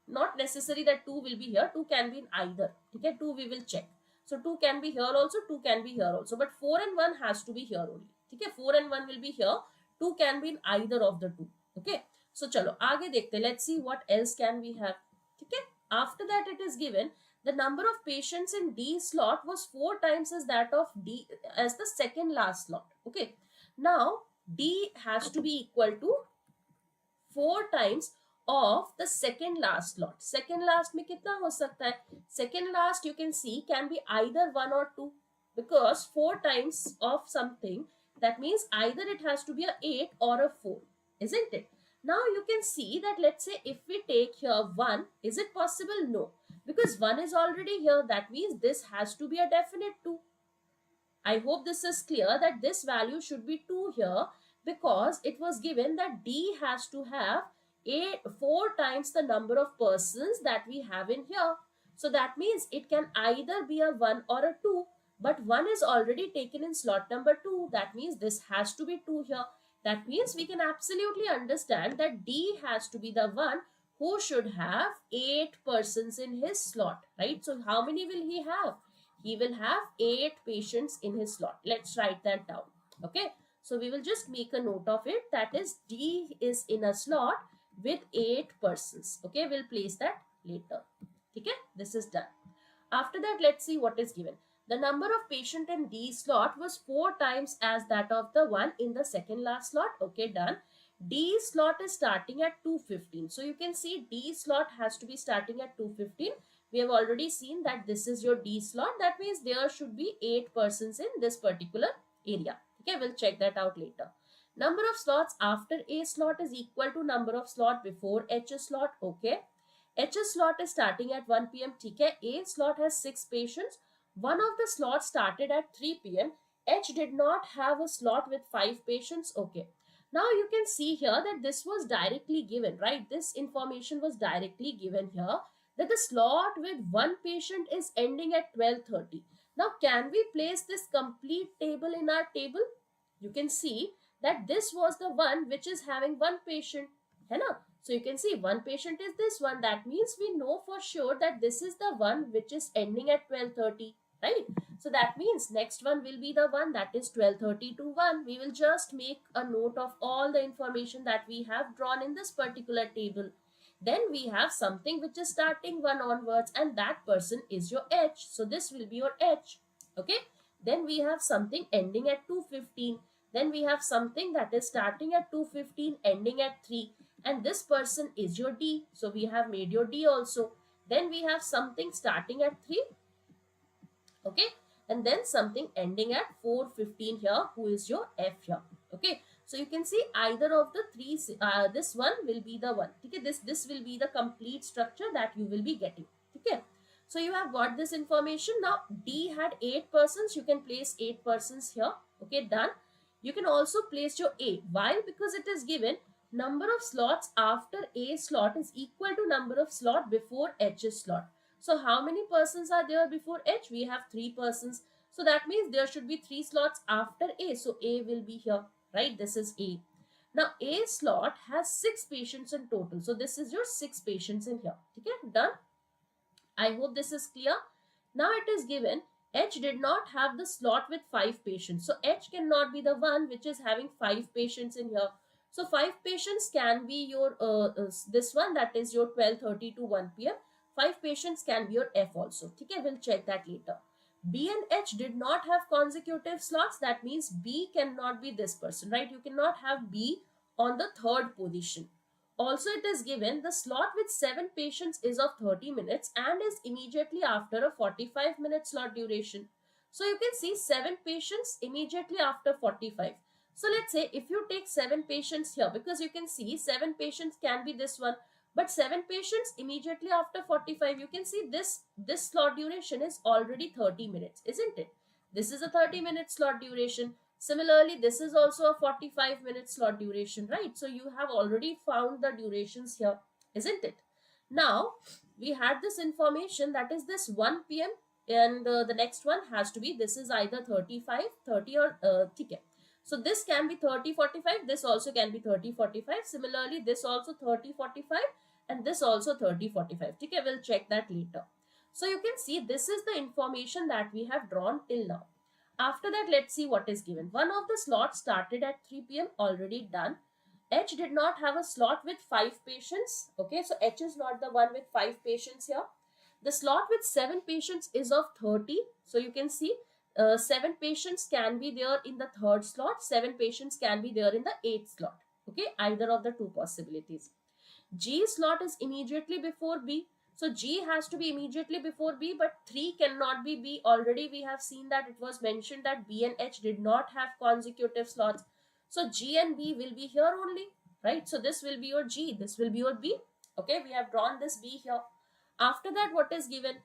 Not necessary that 2 will be here. 2 can be in either. Okay. 2 we will check. So 2 can be here also. 2 can be here also. But 4 and 1 has to be here only. Okay. 4 and 1 will be here. 2 can be in either of the 2. Okay. So chalo, आगे देखते. Let's see what else can we have. Okay. After that it is given the number of patients in D slot was 4 times as that of D as the second last slot. Okay. Now D has to be equal to 4 times of the second last slot. Second last में कितना हो सकता है? Second last you can see can be either 1 or 2 because 4 times of something, that means either it has to be a 8 or a 4, isn't it? Now you can see that let's say if we take here 1, is it possible? No, because 1 is already here. That means this has to be a definite 2. I hope this is clear that this value should be 2 here because it was given that D has to have 4 times the number of persons that we have in here. So that means it can either be a 1 or a 2, but 1 is already taken in slot number 2. That means this has to be 2 here. That means we can absolutely understand that D has to be the one who should have 8 persons in his slot, right? So how many will he have? He will have 8 patients in his slot. Let's write that down. Okay. So we will just make a note of it, that is D is in a slot with 8 persons. Okay, we'll place that later. Okay, this is done. After that, let's see what is given. The number of patient in D slot was 4 times as that of the one in the second last slot. Okay, done. D slot is starting at 215. So you can see D slot has to be starting at 215. We have already seen that this is your D slot. That means there should be 8 persons in this particular area. Okay, we'll check that out later. Number of slots after A slot is equal to number of slot before H slot. Okay. H slot is starting at 1 p.m. ठीक A slot has 6 patients. One of the slots started at 3 p.m. H did not have a slot with 5 patients. Okay. Now you can see here that this was directly given, right? This information was directly given here, that the slot with 1 patient is ending at 12:30. Now can we place this complete table in our table? You can see that this was the one which is having 1 patient. है ना? So you can see 1 patient is this one. That means we know for sure that this is the one which is ending at 12:30, right? So that means next one will be the one that is 12:30 to 1. We will just make a note of all the information that we have drawn in this particular table. Then we have something which is starting 1 onwards, and that person is your H. So this will be your H. Okay. Then we have something ending at 2:15. Then we have something that is starting at 2:15 ending at 3. And this person is your D. So we have made your D also. Then we have something starting at 3. Okay. And then something ending at 4:15 here, who is your F here. Okay. So you can see either of the three, this one will be the one. Okay. This will be the complete structure that you will be getting. Okay. So you have got this information. Now D had 8 persons. You can place 8 persons here. Okay. Done. You can also place your A. Why? Because it is given number of slots after A slot is equal to number of slot before H slot. So how many persons are there before H? We have 3 persons. So that means there should be 3 slots after A. So A will be here, right? This is A. Now A slot has 6 patients in total. So this is your 6 patients in here. Okay, done. I hope this is clear. Now it is given H did not have the slot with 5 patients. So H cannot be the one which is having 5 patients in here. So 5 patients can be your this one, that is your 12:30 to 1 p.m. 5 patients can be your F also. Okay, we'll check that later. B and H did not have consecutive slots. That means B cannot be this person, right? You cannot have B on the 3rd position. Also, it is given the slot with 7 patients is of 30 minutes and is immediately after a 45-minute slot duration. So you can see 7 patients immediately after 45. So let's say if you take 7 patients here, because you can see 7 patients can be this one, but 7 patients immediately after 45, you can see this slot duration is already 30 minutes, isn't it? This is a 30-minute slot duration. Similarly, this is also a 45-minute slot duration, right? So you have already found the durations here, isn't it? Now, we had this information, that is this 1 p.m. and the next one has to be, this is either 35, 30 or ticket. So this can be 30, 45. This also can be 30, 45. Similarly, this also 30, 45 and this also 30, 45. Okay, we'll check that later. So you can see this is the information that we have drawn till now. After that, let's see what is given. One of the slots started at 3 p.m. already done. H did not have a slot with 5 patients. Okay, so H is not the one with 5 patients here. The slot with 7 patients is of 30. So you can see 7 patients can be there in the 3rd slot. 7 patients can be there in the 8th slot. Okay, either of the 2 possibilities. G slot is immediately before B. So G has to be immediately before B, but 3 cannot be B. Already we have seen that it was mentioned that B and H did not have consecutive slots. So G and B will be here only, right? So this will be your G, this will be your B. Okay, we have drawn this B here. After that, what is given?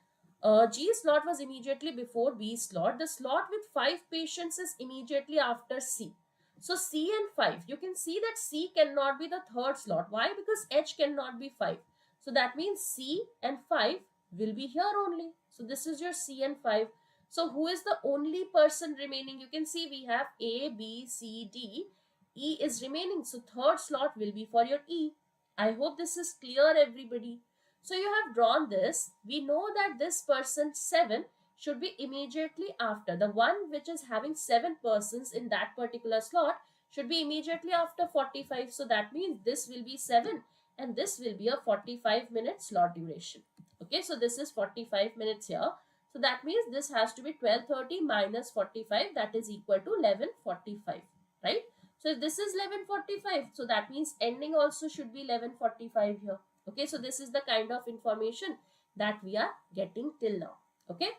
G slot was immediately before B slot. The slot with 5 patients is immediately after C. So C and 5, you can see that C cannot be the 3rd slot. Why? Because H cannot be 5. So that means C and 5 will be here only. So this is your C and 5. So who is the only person remaining? You can see we have A, B, C, D. E is remaining. So 3rd slot will be for your E. I hope this is clear, everybody. So you have drawn this. We know that this person 7 should be immediately after. The one which is having 7 persons in that particular slot should be immediately after 45. So that means this will be 7 and this will be a 45-minute slot duration. Okay, so this is 45 minutes here. So that means this has to be 12:30 minus 45, that is equal to 11:45, right? So if this is 11:45, so that means ending also should be 11:45 here. Okay, so this is the kind of information that we are getting till now. Okay,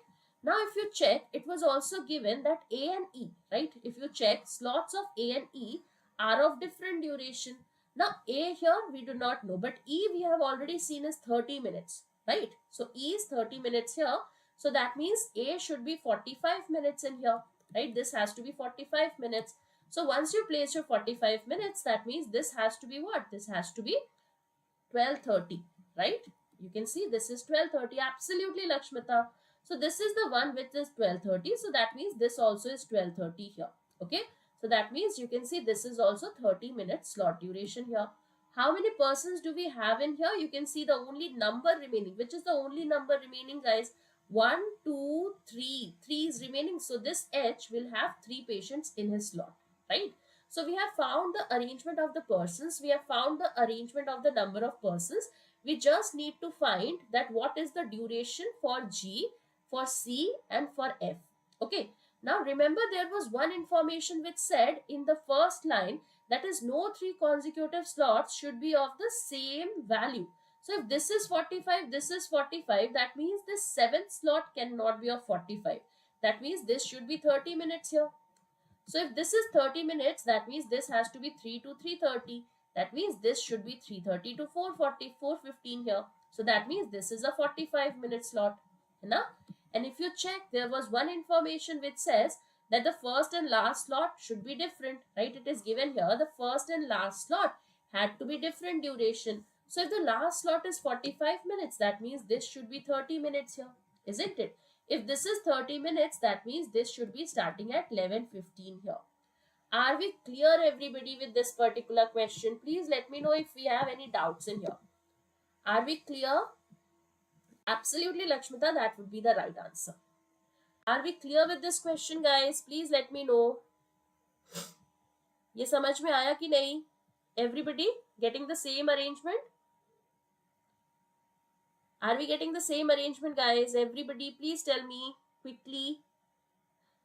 now if you check, it was also given that A and E, right? If you check, slots of A and E are of different duration. Now A here we do not know, but E we have already seen is 30 minutes, right? So E is 30 minutes here. So that means A should be 45 minutes in here, right? This has to be 45 minutes. So once you place your 45 minutes, that means this has to be what? This has to be 12:30, right? You can see this is 12:30. Absolutely, Lakshmita. So this is the one which is 12:30. So that means this also is 12:30 here. Okay. So that means you can see this is also 30 minutes slot duration here. How many persons do we have in here? You can see the only number remaining. Which is the only number remaining, guys? 1, 2, 3. 3 is remaining. So this H will have 3 patients in his slot, right? So we have found the arrangement of the persons. We have found the arrangement of the number of persons. We just need to find that what is the duration for G, for C and for F. Okay. Now remember, there was one information which said in the first line, that is no 3 consecutive slots should be of the same value. So if this is 45, this is 45, that means this 7th slot cannot be of 45. That means this should be 30 minutes here. So if this is 30 minutes, that means this has to be 3 to 3:30. That means this should be 3:30 to 4:40, 4:15 here. So that means this is a 45-minute slot. Now, and if you check, there was one information which says that the first and last slot should be different, right? It is given here, the first and last slot had to be different duration. So if the last slot is 45 minutes, that means this should be 30 minutes here, isn't it? If this is 30 minutes, that means this should be starting at 11:15 here. Are we clear, everybody, with this particular question? Please let me know if we have any doubts in here. Are we clear? Absolutely, Lakshmita, that would be the right answer. Are we clear with this question, guys? Please let me know. ये समझ में आया कि नहीं? Everybody getting the same arrangement? Are we getting the same arrangement, guys? Everybody, please tell me quickly.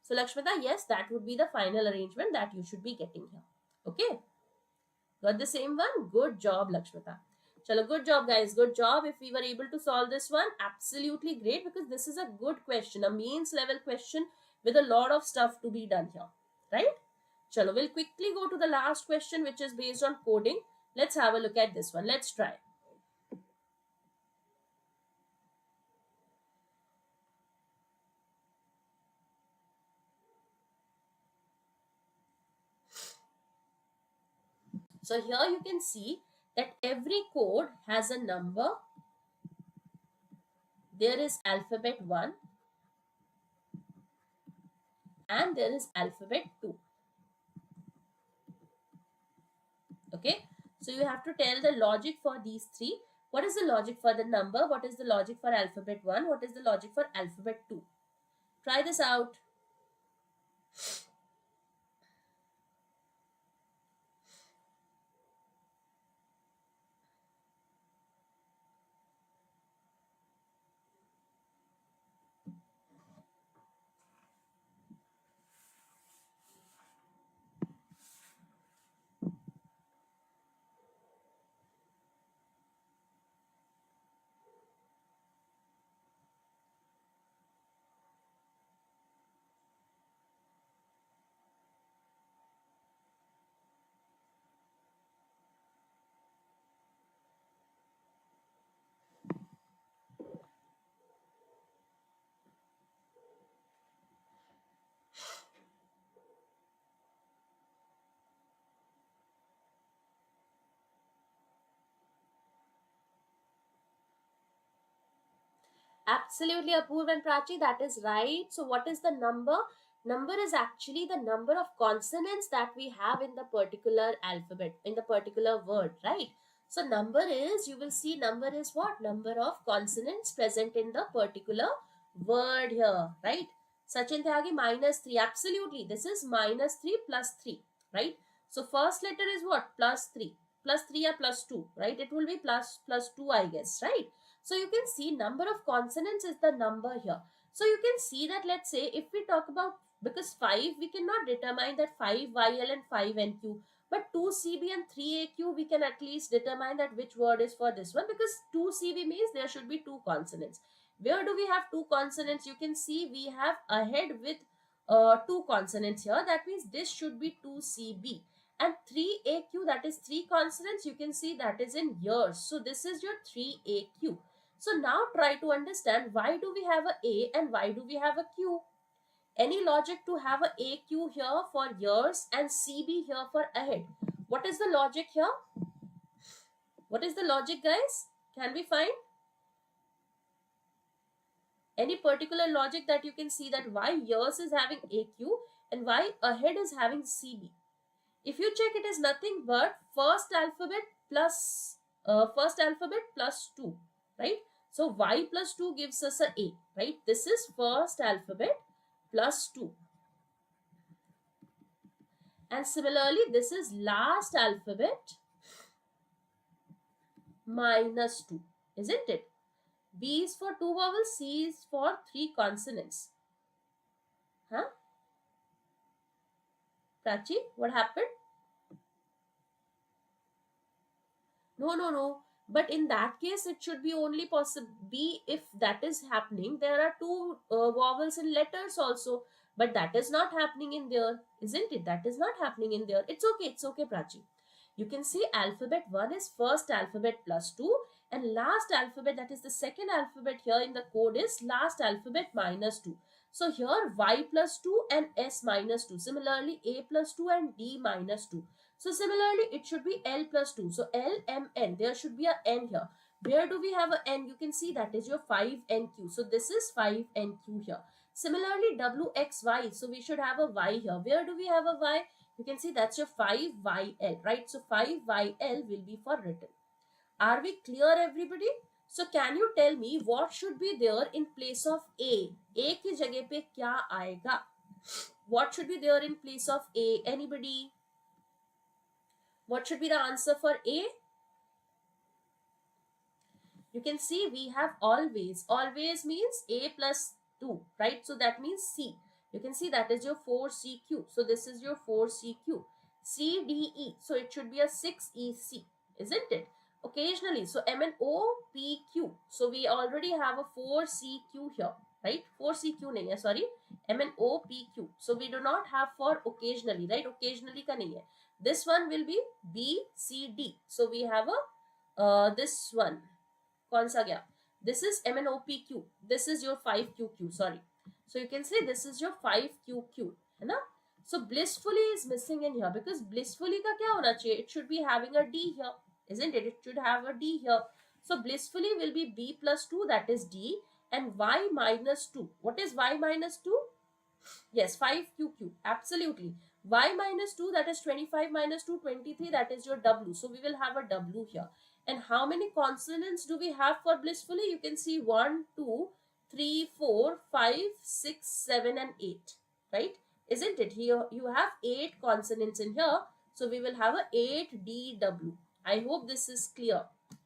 So, Lakshmita, yes, that would be the final arrangement that you should be getting here. Okay? Got the same one? Good job, Lakshmita. Chalo, good job, guys. Good job. If we were able to solve this one, absolutely great, because this is a good question, a mains level question with a lot of stuff to be done here. Right? Chalo, we'll quickly go to the last question, which is based on coding. Let's have a look at this one. Let's try. So here you can see that every code has a number. There is alphabet 1 and there is alphabet 2. Okay. So you have to tell the logic for these three. What is the logic for the number? What is the logic for alphabet 1? What is the logic for alphabet 2? Try this out. Absolutely, Apurva and Prachi, that is right. So what is the number? Number is actually the number of consonants that we have in the particular alphabet, in the particular word, right? So number is, you will see number is what? Number of consonants present in the particular word here, right? Sachin Tyagi, -3. Absolutely. This is -3 plus 3, right? So first letter is what? Plus 3. Plus 3 or plus 2, right? It will be plus 2, I guess, right? So you can see number of consonants is the number here. So you can see that, let's say if we talk about, because 5 we cannot determine that 5 YL and 5 NQ, but 2 CB and 3 AQ we can at least determine that which word is for this one, because 2 CB means there should be 2 consonants. Where do we have 2 consonants? You can see we have ahead with 2 consonants here. That means this should be 2 CB. And 3 AQ, that is 3 consonants, you can see that is in years. So this is your 3 AQ. So now try to understand, why do we have a A and why do we have a Q? Any logic to have a AQ here for years and CB here for ahead? What is the logic here? What is the logic, guys? Can we find any particular logic that you can see that why years is having AQ and why ahead is having CB? If you check, it is nothing but first alphabet plus 2, right? So y plus 2 gives us a, right? This is first alphabet plus 2. And similarly, this is last alphabet minus 2, isn't it? B is for 2 vowels, C is for 3 consonants. Huh? Prachi, what happened? No. But in that case, it should be only possible B. If that is happening, there are 2 vowels and letters also. But that is not happening in there, isn't it? That is not happening in there. It's okay, Prachi. You can see alphabet 1 is first alphabet plus 2. And last alphabet, that is the second alphabet here in the code, is last alphabet minus 2. So here Y plus 2 and S minus 2. Similarly, A plus 2 and D minus 2. So similarly, it should be L plus 2. So L, M, N. There should be a N here. Where do we have a N? You can see that is your 5NQ. So this is 5NQ here. Similarly, WXY. So we should have a Y here. Where do we have a Y? You can see that's your 5YL, right? So 5YL will be for written. Are we clear, everybody? So can you tell me what should be there in place of A? A की जगह पे क्या आएगा? What should be there in place of A? Anybody? What should be the answer for A? You can see we have always. Always means A plus 2, right? So that means C. You can see that is your 4CQ. So this is your 4CQ. CDE. So it should be a 6EC, isn't it? Occasionally. So MNOPQ. So we already have a 4CQ here, right? 4CQ nahi hai, sorry. MNOPQ. So we do not have for occasionally, right? Occasionally ka nahi hai. This one will be BCD. So we have a this one. कौन सा गया? This is MNOPQ. This is your 5QQ. Sorry. So you can say this is your 5QQ. है ना? So blissfully is missing in here because blissfully का क्या होना चाहिए? It should be having a D here, isn't it? It should have a D here. So blissfully will be B plus 2, that is D, and Y minus 2. What is Y minus 2? Yes, 5QQ. Absolutely. Y minus 2, that is 25 minus 2, 23, that is your W. So we will have a W here. And how many consonants do we have for blissfully? You can see 1, 2, 3, 4, 5, 6, 7 and 8. Right? Isn't it? Here you have 8 consonants in here. So we will have a 8DW. I hope this is clear.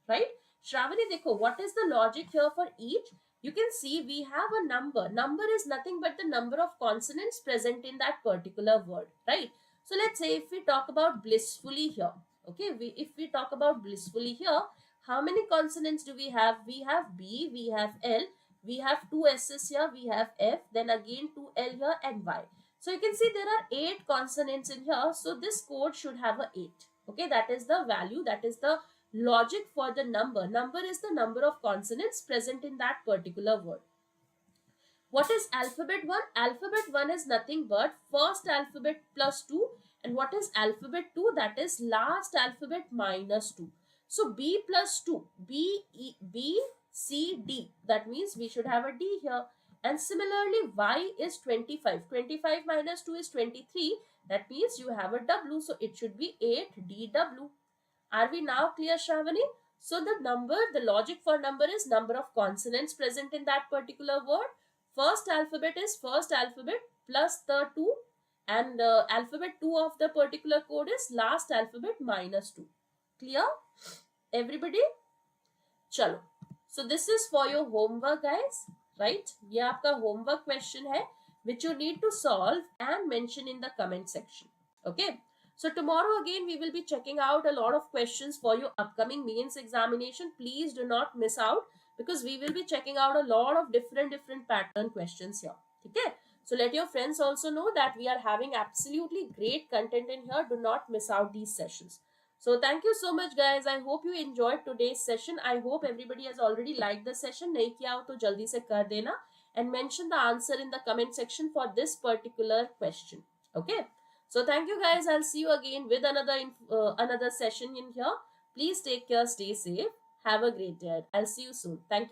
Right? Shravani, dekho, what is the logic here for each? You can see we have a number. Number is nothing but the number of consonants present in that particular word. Right? So let's say if we talk about blissfully here. Okay, if we talk about blissfully here, how many consonants do we have? We have B, we have L, we have 2 S's here, we have F, then again 2 L here and Y. So you can see there are 8 consonants in here. So this code should have a 8. Okay, that is the value, that is the logic for the number. Number is the number of consonants present in that particular word. What is alphabet 1? Alphabet 1 is nothing but first alphabet plus 2. And what is alphabet 2? That is last alphabet minus 2. So B plus 2. B, C, D. That means we should have a D here. And similarly, Y is 25. 25 minus 2 is 23. That means you have a W. So it should be 8DW. Are we now clear, Shravani? So the logic for number is number of consonants present in that particular word. First alphabet is first alphabet plus the 2. and alphabet 2 of the particular code is last alphabet -2. Clear everybody? चलो, so this is for your homework guys, right? ये आपका homework question है which you need to solve and mention in the comment section. Okay, so tomorrow again we will be checking out a lot of questions for your upcoming mains examination. Please do not miss out because we will be checking out a lot of different pattern questions here. Okay, so let your friends also know that we are having absolutely great content in here. Do not miss out these sessions. So thank you so much guys. I hope you enjoyed today's session. I hope everybody has already liked the session. नहीं किया हो तो जल्दी से कर देना and mention the answer in the comment section for this particular question. Okay. So thank you guys. I'll see you again with another session in here. Please take care. Stay safe. Have a great day. I'll see you soon. Thank you.